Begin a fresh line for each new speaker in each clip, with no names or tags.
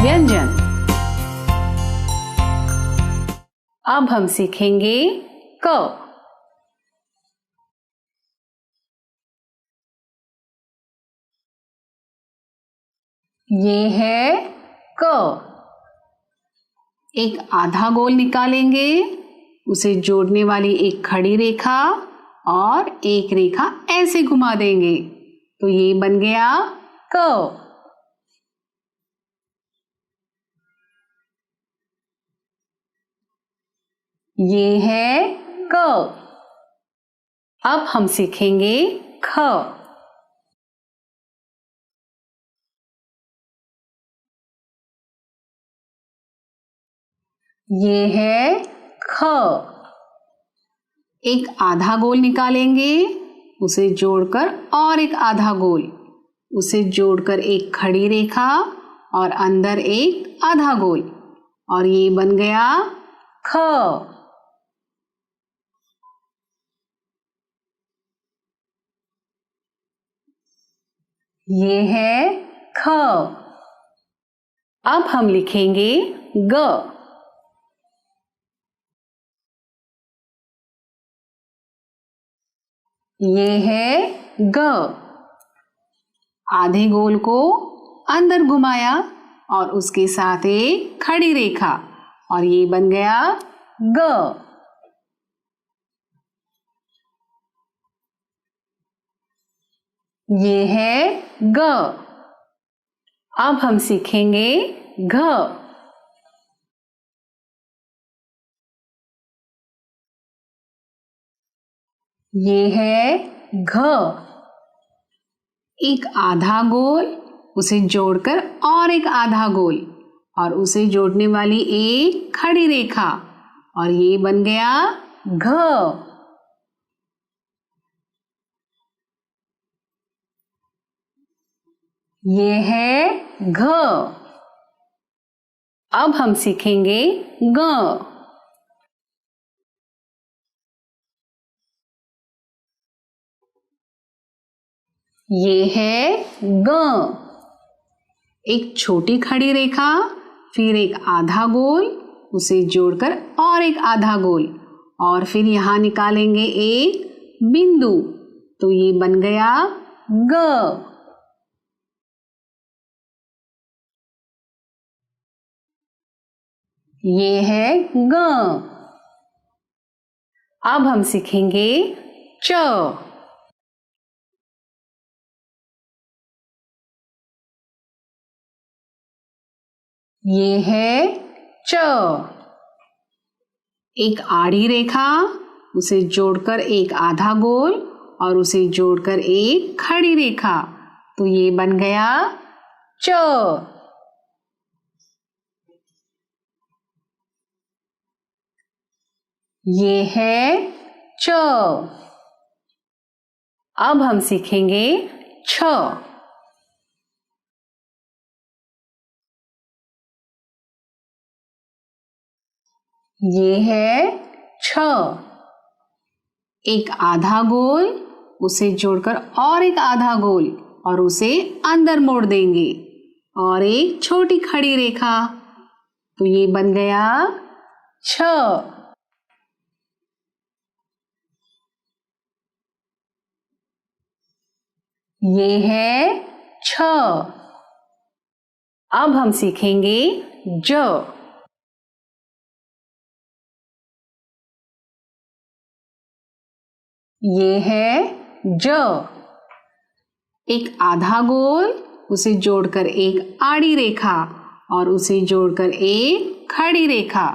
व्यंजन। अब हम सीखेंगे क। ये है क। एक आधा गोल निकालेंगे, उसे जोड़ने वाली एक खड़ी रेखा और एक रेखा ऐसे घुमा देंगे तो ये बन गया क। ये है क। अब हम सीखेंगे ख। ये है ख। एक आधा गोल निकालेंगे, उसे जोड़कर और एक आधा गोल, उसे जोड़कर एक खड़ी रेखा और अंदर एक आधा गोल और ये बन गया ख। ये है ख। अब हम लिखेंगे ग। ये है ग। आधे गोल को अंदर घुमाया और उसके साथ एक खड़ी रेखा और ये बन गया ग। ये है ग। अब हम सीखेंगे घ। ये है घ। एक आधा गोल, उसे जोड़कर और एक आधा गोल और उसे जोड़ने वाली एक खड़ी रेखा और ये बन गया घ। ये है घ। अब हम सीखेंगे ग। ये है ग। एक छोटी खड़ी रेखा, फिर एक आधा गोल, उसे जोड़कर और एक आधा गोल और फिर यहां निकालेंगे एक बिंदु तो ये बन गया ग। ये है ग। अब हम सीखेंगे च। ये है च। एक आड़ी रेखा, उसे जोड़कर एक आधा गोल और उसे जोड़कर एक खड़ी रेखा तो ये बन गया च। ये है च। अब हम सीखेंगे छ। ये है छ। एक आधा गोल, उसे जोड़कर और एक आधा गोल और उसे अंदर मोड़ देंगे और एक छोटी खड़ी रेखा तो ये बन गया छ। ये है छ। अब हम सीखेंगे ज। ये है ज। एक आधा गोल, उसे जोड़कर एक आड़ी रेखा और उसे जोड़कर एक खड़ी रेखा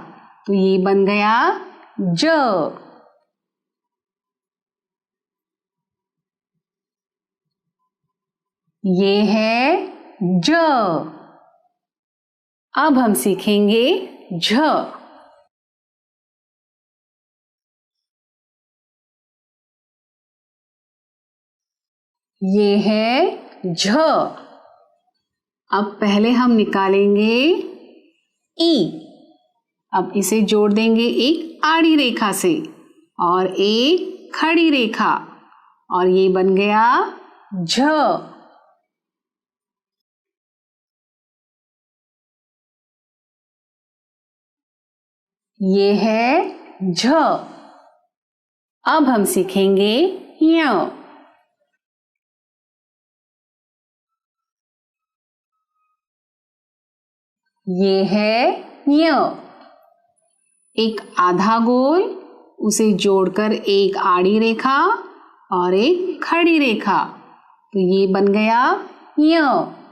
तो ये बन गया ज। ये है ज। अब हम सीखेंगे झ। ये है झ। अब पहले हम निकालेंगे ई। अब इसे जोड़ देंगे एक आड़ी रेखा से और एक खड़ी रेखा और ये बन गया झ। ये है झ। अब हम सीखेंगे य। ये है य। एक आधा गोल, उसे जोड़कर एक आड़ी रेखा और एक खड़ी रेखा, तो ये बन गया य।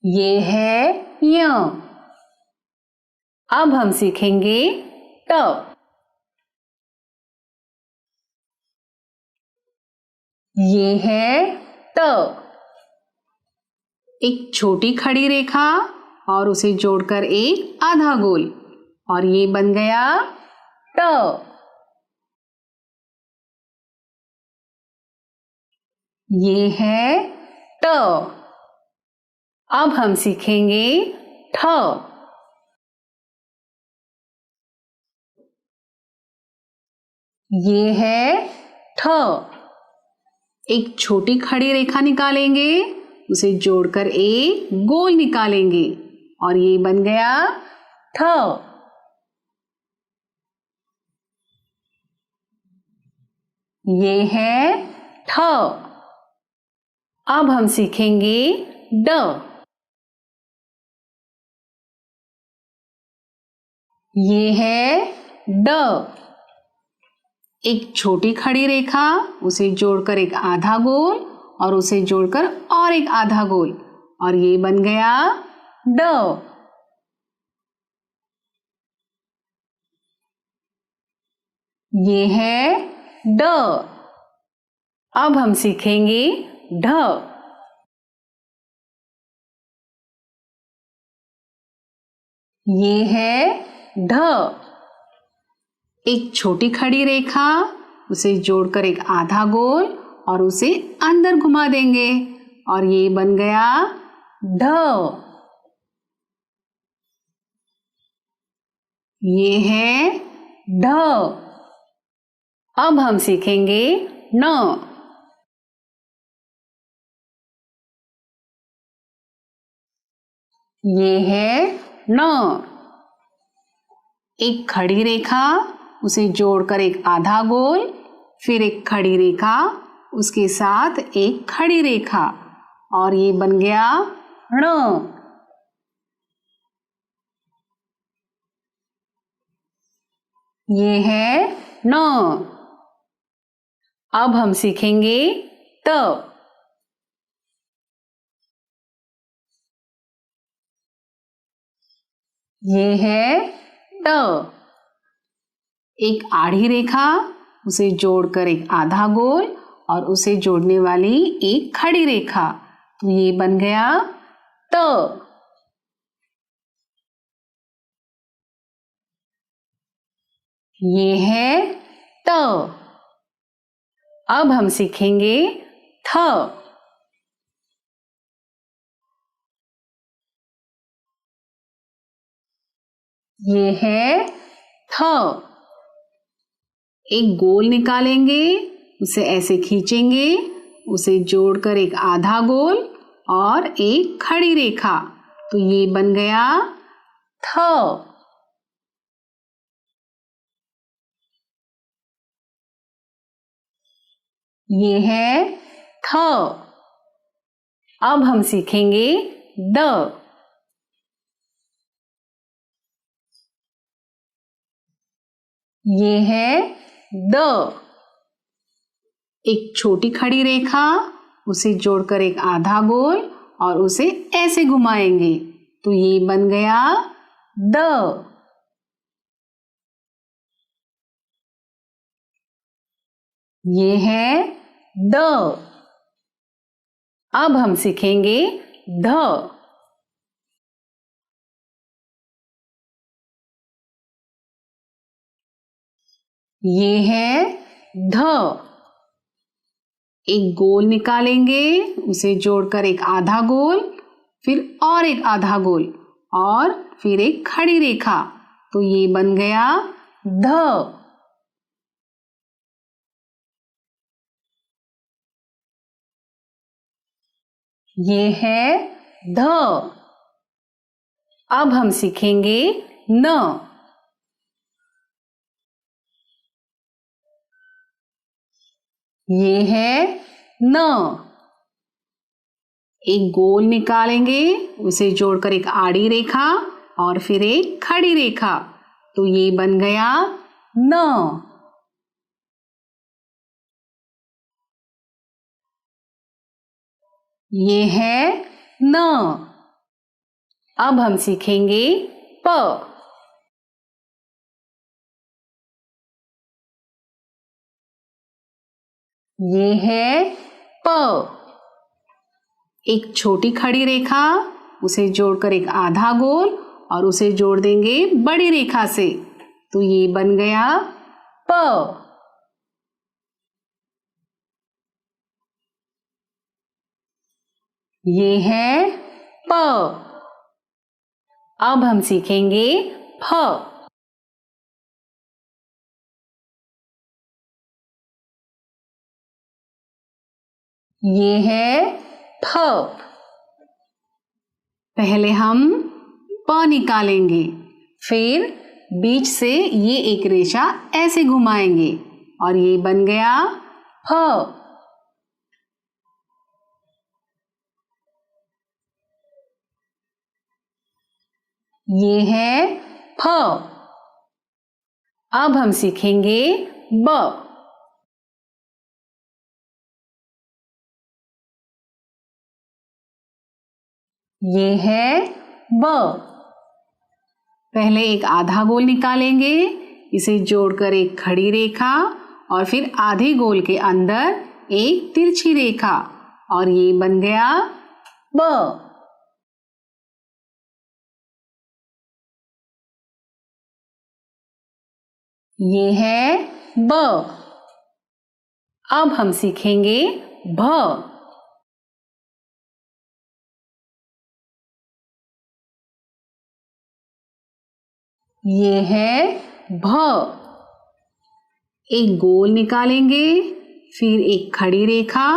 ये है य। अब हम सीखेंगे ट। ये है ट। एक छोटी खड़ी रेखा और उसे जोड़कर एक आधा गोल, और ये बन गया ट। ये है ट। अब हम सीखेंगे ठ। ये है ठ। एक छोटी खड़ी रेखा निकालेंगे, उसे जोड़कर एक गोल निकालेंगे, और ये बन गया ठ। ये है ठ। अब हम सीखेंगे ड। ये है ड। एक छोटी खड़ी रेखा, उसे जोड़कर एक आधा गोल, और उसे जोड़कर और एक आधा गोल, और ये बन गया ड। ये है ड। अब हम सीखेंगे ढ। ये है ढ। एक छोटी खड़ी रेखा, उसे जोड़कर एक आधा गोल, और उसे अंदर घुमा देंगे, और ये बन गया ढ। ये है ढ। अब हम सीखेंगे न। ये है न। एक खड़ी रेखा, उसे जोड़कर एक आधा गोल, फिर एक खड़ी रेखा, उसके साथ एक खड़ी रेखा, और ये बन गया ण। ये है न। अब हम सीखेंगे त। ये है ट। एक आड़ी रेखा, उसे जोड़कर एक आधा गोल, और उसे जोड़ने वाली एक खड़ी रेखा, तो ये बन गया त। ये है त। अब हम सीखेंगे थ। ये है थ। एक गोल निकालेंगे, उसे ऐसे खींचेंगे, उसे जोड़कर एक आधा गोल और एक खड़ी रेखा, तो ये बन गया थ। ये है थ। अब हम सीखेंगे द। ये है द। एक छोटी खड़ी रेखा, उसे जोड़कर एक आधा गोल, और उसे ऐसे घुमाएंगे, तो ये बन गया द। ये है द। अब हम सीखेंगे ध। ये है ध। एक गोल निकालेंगे, उसे जोड़कर एक आधा गोल, फिर और एक आधा गोल, और फिर एक खड़ी रेखा, तो ये बन गया ध। ये है ध। अब हम सीखेंगे न। ये है न। एक गोल निकालेंगे, उसे जोड़कर एक आड़ी रेखा और फिर एक खड़ी रेखा, तो ये बन गया न। ये है न। अब हम सीखेंगे प। ये है प। एक छोटी खड़ी रेखा, उसे जोड़कर एक आधा गोल और उसे जोड़ देंगे बड़ी रेखा से, तो ये बन गया प। ये है प। अब हम सीखेंगे फ। ये है फ। पहले हम प निकालेंगे, फिर बीच से ये एक रेखा ऐसे घुमाएंगे और ये बन गया फ। ये है फ। अब हम सीखेंगे ब। ये है ब। पहले एक आधा गोल निकालेंगे, इसे जोड़कर एक खड़ी रेखा और फिर आधे गोल के अंदर एक तिरछी रेखा और ये बन गया ब। ये है ब। अब हम सीखेंगे भ। ये है भ। एक गोल निकालेंगे, फिर एक खड़ी रेखा,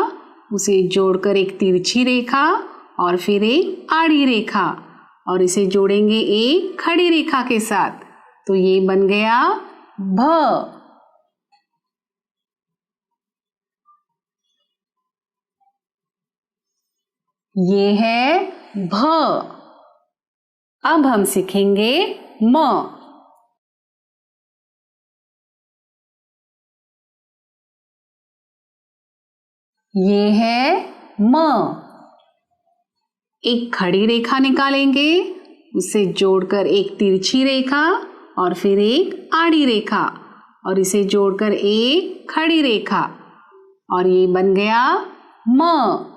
उसे जोड़कर एक तिरछी रेखा और फिर एक आड़ी रेखा और इसे जोड़ेंगे एक खड़ी रेखा के साथ, तो ये बन गया भ। ये है भ। अब हम सीखेंगे म। ये है म। एक खड़ी रेखा निकालेंगे, उसे जोड़कर एक तिरछी रेखा और फिर एक आड़ी रेखा और इसे जोड़कर एक खड़ी रेखा और ये बन गया म।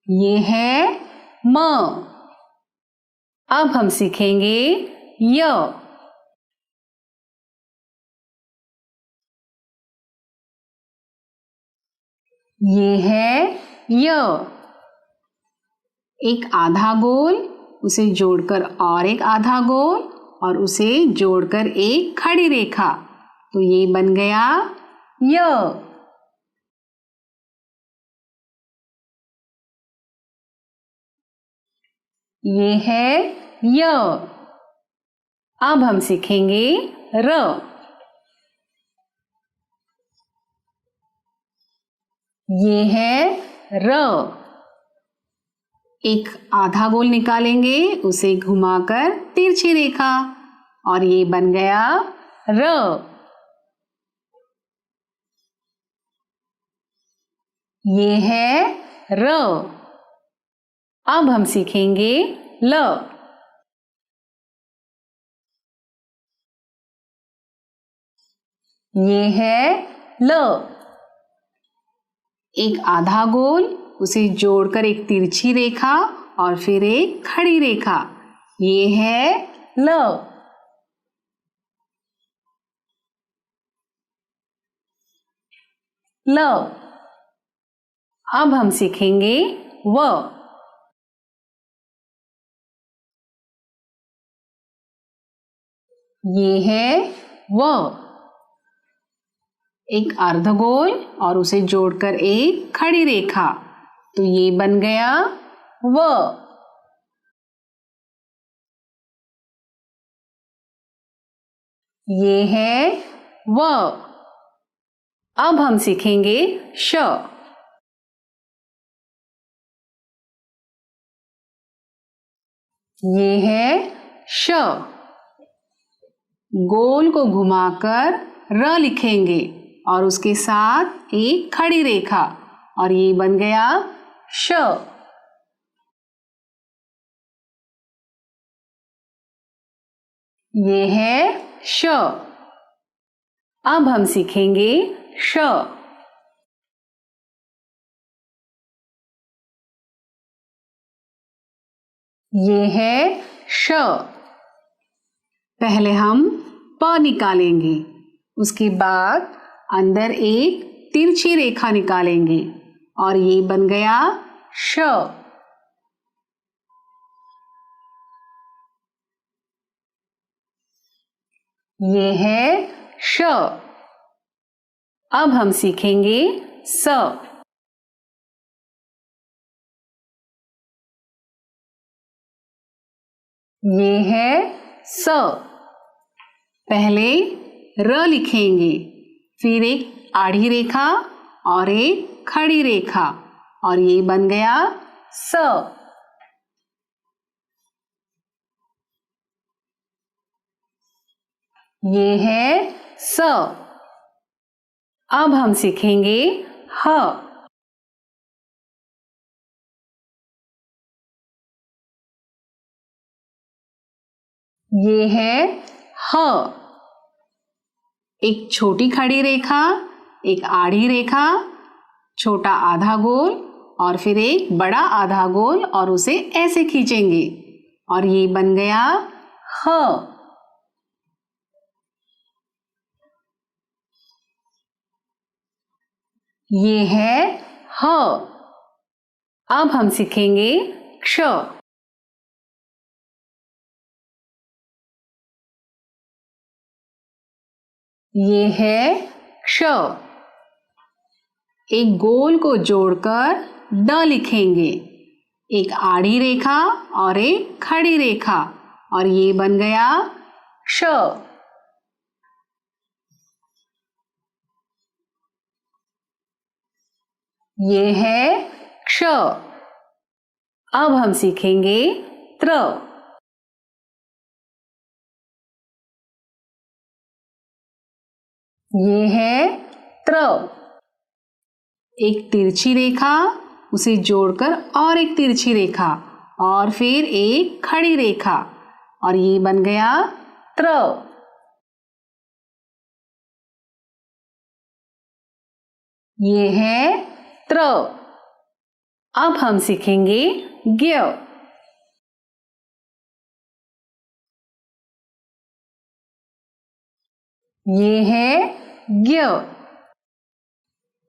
ये है म। अब हम सीखेंगे य। ये है य। एक आधा गोल, उसे जोड़कर और एक आधा गोल और उसे जोड़कर एक खड़ी रेखा, तो ये बन गया य। ये है य। अब हम सीखेंगे र। ये है र। एक आधा गोल निकालेंगे, उसे घुमाकर तिरछी रेखा और ये बन गया र। ये है र। अब हम सीखेंगे ल। ये है ल। एक आधा गोल, उसे जोड़कर एक तिरछी रेखा और फिर एक खड़ी रेखा, ये है ल। ल। अब हम सीखेंगे व। ये है व। एक अर्धगोल और उसे जोड़कर एक खड़ी रेखा, तो ये बन गया व। ये है व। अब हम सीखेंगे श। ये है श। गोल को घुमाकर र लिखेंगे और उसके साथ एक खड़ी रेखा, और ये बन गया श। ये है श। अब हम सीखेंगे श। ये है श। पहले हम प निकालेंगे, उसके बाद अंदर एक तिरछी रेखा निकालेंगे और ये बन गया श। ये है श। अब हम सीखेंगे स। ये है स। पहले र लिखेंगे, फिर एक आड़ी रेखा और एक खड़ी रेखा, और ये बन गया स। ये है स। अब हम सीखेंगे ह। ये है ह। एक छोटी खड़ी रेखा, एक आड़ी रेखा, छोटा आधा गोल और फिर एक बड़ा आधा गोल, और उसे ऐसे खींचेंगे और ये बन गया ह। ये है ह। अब हम सीखेंगे क्ष। ये है क्ष। एक गोल को जोड़कर ड लिखेंगे, एक आड़ी रेखा और एक खड़ी रेखा, और ये बन गया क्ष। ये है क्ष। अब हम सीखेंगे त्र। ये है त्र। एक तिरछी रेखा, उसे जोड़कर और एक तिरछी रेखा और फिर एक खड़ी रेखा, और ये बन गया त्र। ये है त्र। अब हम सीखेंगे ज्ञ। ये है ज्ञ।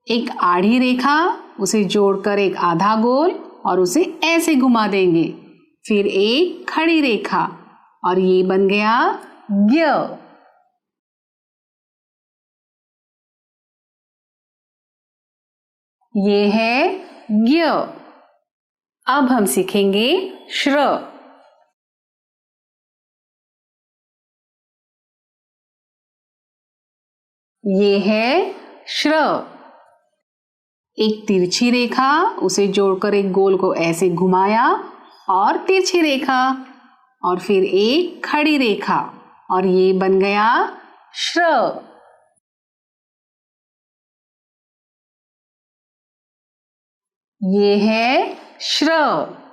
एक आड़ी रेखा, उसे जोड़कर एक आधा गोल और उसे ऐसे घुमा देंगे, फिर एक खड़ी रेखा, और ये बन गया ज्ञ। ये है ज्ञ। अब हम सीखेंगे श्र। ये है श्र। एक तिरछी रेखा, उसे जोड़कर एक गोल को ऐसे घुमाया और तिरछी रेखा और फिर एक खड़ी रेखा, और ये बन गया श्र। ये है श्र।